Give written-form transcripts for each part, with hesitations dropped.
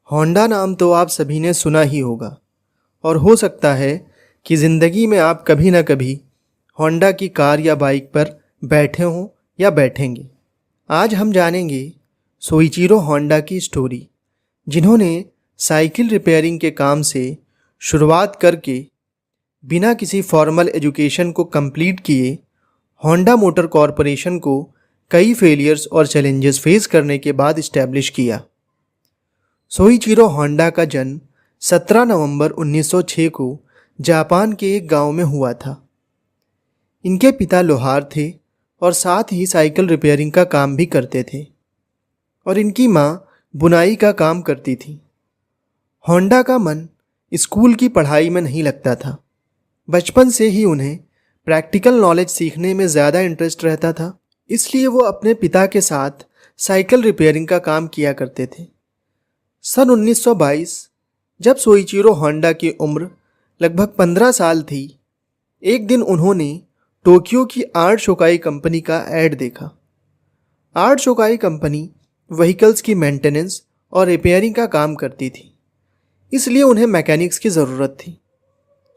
Honda नाम तो आप सभी ने सुना ही होगा और हो सकता है कि ज़िंदगी में आप कभी ना कभी होंडा की कार या बाइक पर बैठे हों या बैठेंगे। आज हम जानेंगे सोइचिरो होंडा की स्टोरी, जिन्होंने साइकिल रिपेयरिंग के काम से शुरुआत करके बिना किसी फॉर्मल एजुकेशन को कंप्लीट किए होंडा मोटर कॉरपोरेशन को कई फेलियर्स और चैलेंजेस फेस करने के बाद इस्टेब्लिश किया। सोइचिरो होंडा का जन्म 17 नवंबर 1906 को जापान के एक गांव में हुआ था। इनके पिता लोहार थे और साथ ही साइकिल रिपेयरिंग का काम भी करते थे और इनकी मां बुनाई का काम करती थी। होंडा का मन स्कूल की पढ़ाई में नहीं लगता था। बचपन से ही उन्हें प्रैक्टिकल नॉलेज सीखने में ज़्यादा इंटरेस्ट रहता था, इसलिए वो अपने पिता के साथ साइकिल रिपेयरिंग का काम किया करते थे। सन 1922 जब सोइचिरो होंडा की उम्र लगभग 15 साल थी, एक दिन उन्होंने टोक्यो की आर्ट शोकाई कंपनी का ऐड देखा। आर्ट शोकाई कंपनी व्हीकल्स की मेंटेनेंस और रिपेयरिंग का काम करती थी, इसलिए उन्हें मैकेनिक्स की ज़रूरत थी।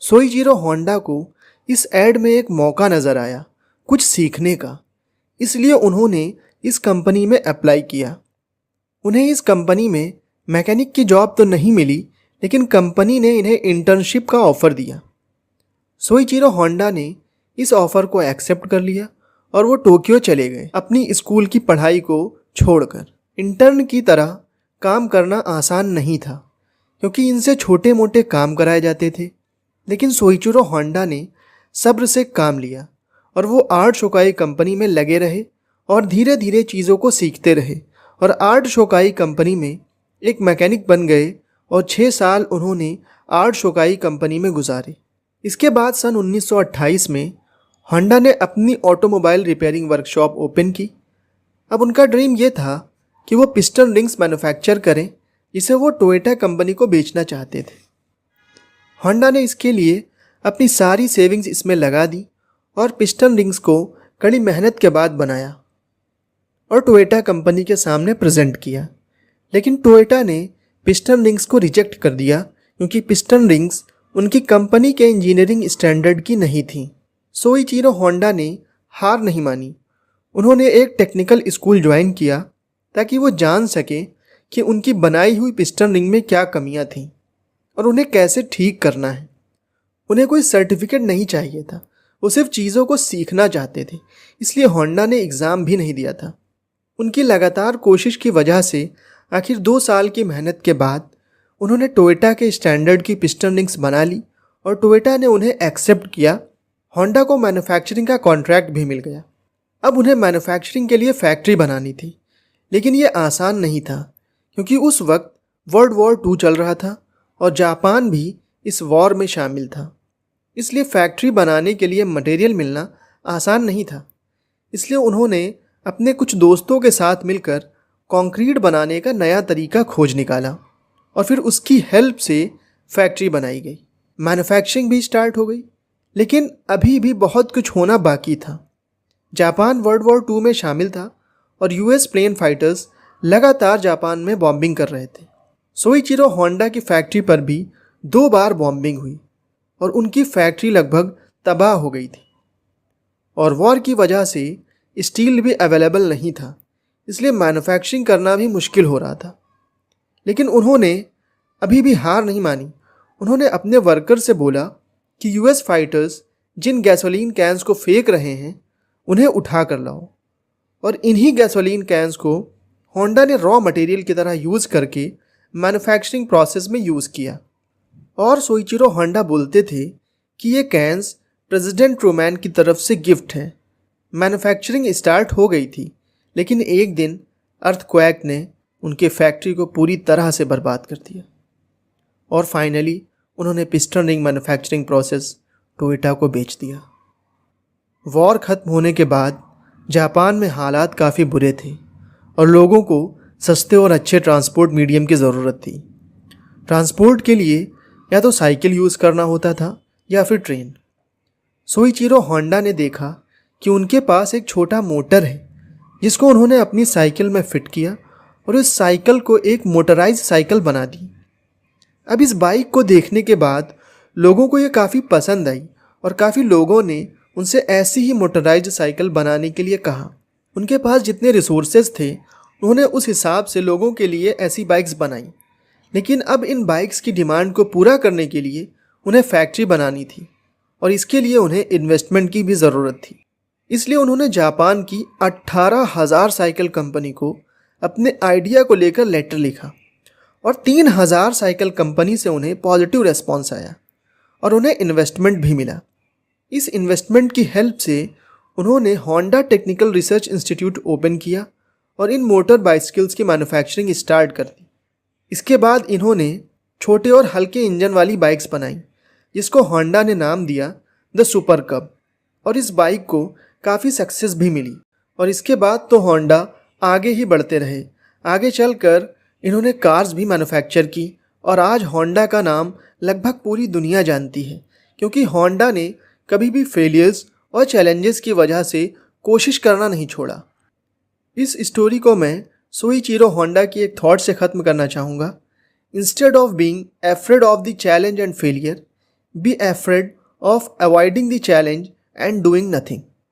सोइचिरो होंडा को इस ऐड में एक मौका नज़र आया कुछ सीखने का, इसलिए उन्होंने इस कंपनी में अप्लाई किया। उन्हें इस कंपनी में मैकेनिक की जॉब तो नहीं मिली, लेकिन कंपनी ने इन्हें इंटर्नशिप का ऑफ़र दिया। सोइचिरो होंडा ने इस ऑफ़र को एक्सेप्ट कर लिया और वो टोक्यो चले गए अपनी स्कूल की पढ़ाई को छोड़कर। इंटर्न की तरह काम करना आसान नहीं था, क्योंकि इनसे छोटे मोटे काम कराए जाते थे, लेकिन सोइचिरो होंडा ने सब्र से काम लिया और वो आर्ट शोकाई कंपनी में लगे रहे और धीरे धीरे चीज़ों को सीखते रहे और आर्ट शोकाई कंपनी में एक मैकेनिक बन गए और 6 साल उन्होंने आर्ट शोकाई कंपनी में गुजारे। इसके बाद सन 1928 में होंडा ने अपनी ऑटोमोबाइल रिपेयरिंग वर्कशॉप ओपन की। अब उनका ड्रीम ये था कि वो पिस्टन रिंग्स मैन्युफैक्चर करें, जिसे वो टोयोटा कंपनी को बेचना चाहते थे। होंडा ने इसके लिए अपनी सारी सेविंग्स इसमें लगा दी और पिस्टन रिंग्स को कड़ी मेहनत के बाद बनाया और टोयोटा कंपनी के सामने प्रेजेंट किया। लेकिन टोयोटा ने पिस्टन रिंग्स को रिजेक्ट कर दिया, क्योंकि पिस्टन रिंग्स उनकी कंपनी के इंजीनियरिंग स्टैंडर्ड की नहीं थी। सोइचिरो होंडा ने हार नहीं मानी। उन्होंने एक टेक्निकल स्कूल ज्वाइन किया ताकि वो जान सके कि उनकी बनाई हुई पिस्टन रिंग में क्या कमियां थीं और उन्हें कैसे ठीक करना है। उन्हें कोई सर्टिफिकेट नहीं चाहिए था, वो सिर्फ चीज़ों को सीखना चाहते थे, इसलिए होंडा ने एग्ज़ाम भी नहीं दिया था। उनकी लगातार कोशिश की वजह से आखिर 2 साल की मेहनत के बाद उन्होंने टोयोटा के स्टैंडर्ड की पिस्टन रिंग्स बना ली और टोयोटा ने उन्हें एक्सेप्ट किया। होंडा को मैन्युफैक्चरिंग का कॉन्ट्रैक्ट भी मिल गया। अब उन्हें मैन्युफैक्चरिंग के लिए फैक्ट्री बनानी थी, लेकिन ये आसान नहीं था, क्योंकि उस वक्त वर्ल्ड वॉर 2 चल रहा था और जापान भी इस वॉर में शामिल था। इसलिए फैक्ट्री बनाने के लिए मटेरियल मिलना आसान नहीं था। इसलिए उन्होंने अपने कुछ दोस्तों के साथ मिलकर कंक्रीट बनाने का नया तरीका खोज निकाला और फिर उसकी हेल्प से फैक्ट्री बनाई गई। मैन्युफैक्चरिंग भी स्टार्ट हो गई, लेकिन अभी भी बहुत कुछ होना बाकी था। जापान वर्ल्ड वॉर 2 में शामिल था और यूएस प्लेन फाइटर्स लगातार जापान में बॉम्बिंग कर रहे थे। सोइचिरो होंडा की फैक्ट्री पर भी 2 बार बॉम्बिंग हुई और उनकी फैक्ट्री लगभग तबाह हो गई थी और वॉर की वजह से स्टील भी अवेलेबल नहीं था, इसलिए मैन्युफैक्चरिंग करना भी मुश्किल हो रहा था। लेकिन उन्होंने अभी भी हार नहीं मानी। उन्होंने अपने वर्कर से बोला कि यूएस फाइटर्स जिन गैसोलीन कैंस को फेंक रहे हैं उन्हें उठा कर लाओ, और इन्हीं गैसोलीन कैंस को होंडा ने रॉ मटेरियल की तरह यूज़ करके मैन्युफैक्चरिंग प्रोसेस में यूज़ किया। और सोइचिरो होंडा बोलते थे कि ये कैंस प्रेसिडेंट ट्रूमैन की तरफ से गिफ्ट है। मैन्युफैक्चरिंग स्टार्ट हो गई थी, लेकिन एक दिन अर्थक्वेक ने उनके फैक्ट्री को पूरी तरह से बर्बाद कर दिया और फाइनली उन्होंने piston ring manufacturing process Toyota को बेच दिया। वॉर ख़त्म होने के बाद जापान में हालात काफ़ी बुरे थे और लोगों को सस्ते और अच्छे ट्रांसपोर्ट मीडियम की ज़रूरत थी। ट्रांसपोर्ट के लिए या तो साइकिल यूज़ करना होता था या फिर ट्रेन। सोइचिरो होंडा ने देखा कि उनके पास एक छोटा मोटर है, जिसको उन्होंने अपनी साइकिल में फ़िट किया और उस साइकिल को एक मोटराइज साइकिल बना दी। अब इस बाइक को देखने के बाद लोगों को ये काफ़ी पसंद आई और काफ़ी लोगों ने उनसे ऐसी ही मोटराइज साइकिल बनाने के लिए कहा। उनके पास जितने रिसोर्सेज थे उन्होंने उस हिसाब से लोगों के लिए ऐसी बाइक्स बनाई। लेकिन अब इन बाइक्स की डिमांड को पूरा करने के लिए उन्हें फैक्ट्री बनानी थी और इसके लिए उन्हें इन्वेस्टमेंट की भी ज़रूरत थी। इसलिए उन्होंने जापान की 18,000 साइकिल कंपनी को अपने आइडिया को लेकर लेटर लिखा और 3,000 साइकिल कंपनी से उन्हें पॉजिटिव रेस्पॉन्स आया और उन्हें इन्वेस्टमेंट भी मिला। इस इन्वेस्टमेंट की हेल्प से उन्होंने Honda technical research institute open किया और इन मोटर बाइसिकल्स की मैन्युफैक्चरिंग स्टार्ट कर दी। इसके बाद इन्होंने छोटे और हल्के इंजन वाली बाइक्स बनाई जिसको होंडा ने नाम दिया द सुपर कब, और इस बाइक को काफ़ी सक्सेस भी मिली। और इसके बाद तो होंडा आगे ही बढ़ते रहे। आगे चलकर इन्होंने कार्स भी मैन्युफैक्चर की और आज होंडा का नाम लगभग पूरी दुनिया जानती है, क्योंकि होंडा ने कभी भी फेलियर्स और चैलेंजेस की वजह से कोशिश करना नहीं छोड़ा। इस स्टोरी को मैं सोइचिरो होंडा की एक थॉट से ख़त्म करना चाहूँगा। Instead of being afraid of the challenge and failure, be afraid of avoiding the challenge and doing nothing.